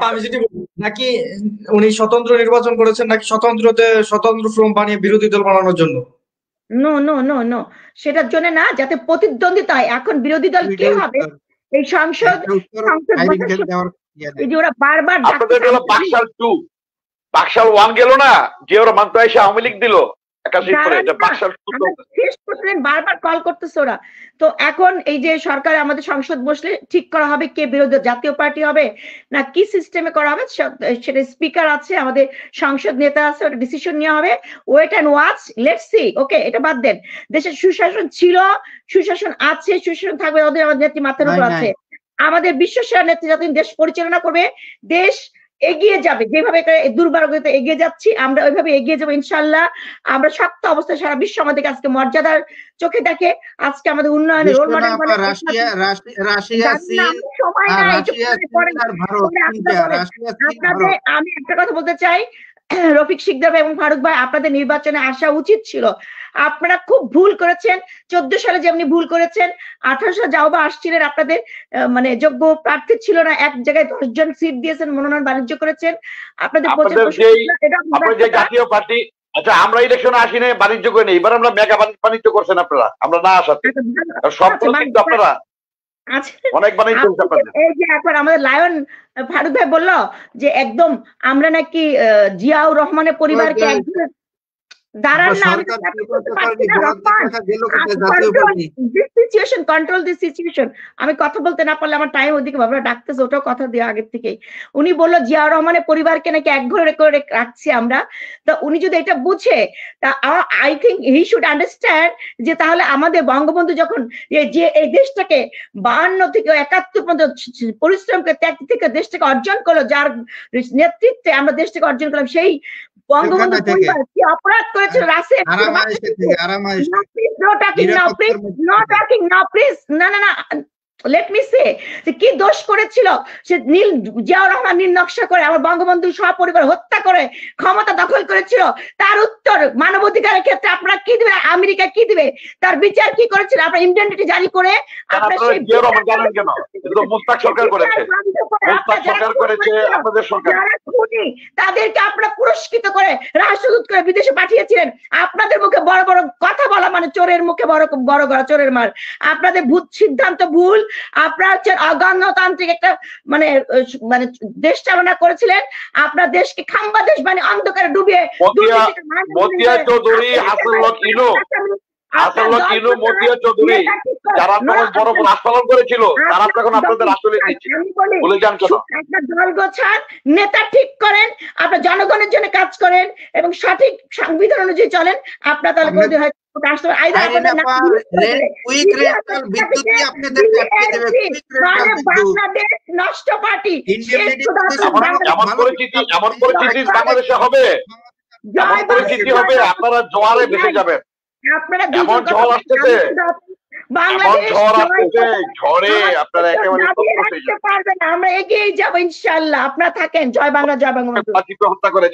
আমি যদি নাকি উনি স্বতন্ত্র নির্বাচন করেছেন নাকি স্বতন্ত্র ফর্ম বানিয়ে বিরোধী দল বানানোর জন্য? নো নো নো নো, সেটার জন্য না, যাতে প্রতিদ্বন্দ্বিতা হয়। এখন বিরোধী দল কে হবে এই সংসদ এই যে ওরা বারবার বাকশাল 1 গেল না, যে ওরা মানতে এসে আওয়ামী লীগ দিল বারবার কল করতেছে ওরা। তো এখন এই যে সরকার আমাদের সংসদ বসলে ঠিক করা হবে কে বিরোধী জাতীয় পার্টি হবে না কি সিস্টেমে করা হবে, সেটা স্পিকার আছে, আমাদের সংসদ নেতা আছে, ওটা ডিসিশন নেওয়া হবে। Wait and watch, let's see. Okay, এটা বাদ দেন। দেশের সুশাসন ছিল, সুশাসন আছে, সুশাসন থাকবে, ওদের আমাদের নেত্রী মাথার উপর আছে। আমাদের বিশ্বসেরা নেত্রী যতদিন দেশ পরিচালনা করবে, দেশ এগিয়ে যাবে। যেভাবে দুর্ভাগ্যতে এগিয়ে যাচ্ছি আমরা ওইভাবে এগিয়ে যাবো ইনশাল্লাহ। আমরা শক্ত অবস্থায় সারা বিশ্ব আমাদেরকে আজকে মর্যাদার চোখে দেখে, আজকে আমাদের উন্নয়নের রোল মডেল বলে। আমি একটা কথা বলতে চাই, রফিক শিকদার এবং ফারুক ভাই, আপনাদের নির্বাচনে আসা উচিত ছিল। আপনারা খুব ভুল করেছেন। 14 সালে যেমনি ভুল করেছেন, 18 সালে যাও বা আসছিলেন, আপনাদের মানে যোগ্য প্রার্থী ছিল না, এক জায়গায় 10 জন সিট দিয়েছেন, মনোনয়ন বাণিজ্য করেছেন। আপনাদের জাতীয় পার্টি, আচ্ছা আমরা ইলেকশনে আসি না, বাণিজ্য করে নেই, এবার আমরা মেগা বাণিজ্য করছেন আপনারা, আমরা না আসাতে সব কিন্তু আপনারা অনেক বাণিজ্য। এই যে এখন আমাদের লায়ন ফারুক ভাই বললো যে একদম আমরা নাকি জিয়াউর রহমানের পরিবারকে দাঁড়ান না, আমি কথা বলতে না পারলে আমার টাইম ওদিকে ভাবনা ডাকতেছে, ওটাও কথা দিয়ে আগের থেকেই। উনি বললো জিয়াউর রহমানের পরিবারকে নাকি এক ঘরে করে রাখছি আমরা। তা উনি যদি এটা বুঝে, তা I think he should understand যে তাহলে আমাদের বঙ্গবন্ধু যখন যে এই দেশটাকে 52 থেকে 71 পর্যন্ত পরিশ্রমকে ত্যাগ থেকে দেশটাকে অর্জন করলো, যার নেতৃত্বে আমরা দেশটাকে অর্জন করলাম, সেই বঙ্গবন্ধু পরিবার কি অপরাধ করেছিল? রাসেল লেট মি সে, কি দোষ করেছিল সে? জিয়াউর রহমান নীল নকশা করে আমার বঙ্গবন্ধু সপরিবার হত্যা করে ক্ষমতা দখল করেছিল। তার উত্তর মানবাধিকারের ক্ষেত্রে আপনারা কি দিবে? আমেরিকা কি দিবে? তার বিচার কি করেছিল? আপনারা ইন্ডেন্টিটি জারি করে তাদেরকে আপনারা পুরস্কৃত করে রাষ্ট্রদূত করে বিদেশে পাঠিয়েছিলেন। আপনাদের মুখে বড় বড় কথা বলা মানে চোরের মুখে বড় বড় চোরের মার। আপনাদের ভুল সিদ্ধান্ত ভুল। আপনারা হচ্ছেন অগণতান্ত্রিক একটা মানে মানে দেশ চালনা করেছিলেন। আপনার দেশকে খাম্বা দেশ মানে অন্ধকারে ডুবিয়ে যারা বড় বড় আস্ফালন করেছিল তারা তখন আপনাদের আসলে বলে যান কেন? একটা দল গোছান, নেতা ঠিক করেন, আপনার জনগণের জন্য কাজ করেন এবং সঠিক সংবিধান অনুযায়ী চলেন। আপনার তাহলে বাংলাদেশ নষ্ট পার্টি এমন পরিস্থিতি বাংলাদেশে হবে, এমন পরিস্থিতি হবে আপনারা জোয়ারে ভেসে যাবেন। আপনারা এমন ঝড় আসতেছে, আমরা এগিয়ে যাবো ইনশাল্লাহ। আপনারা থাকেন। জয় বাংলা, জয় বাংলা। হত্যা করে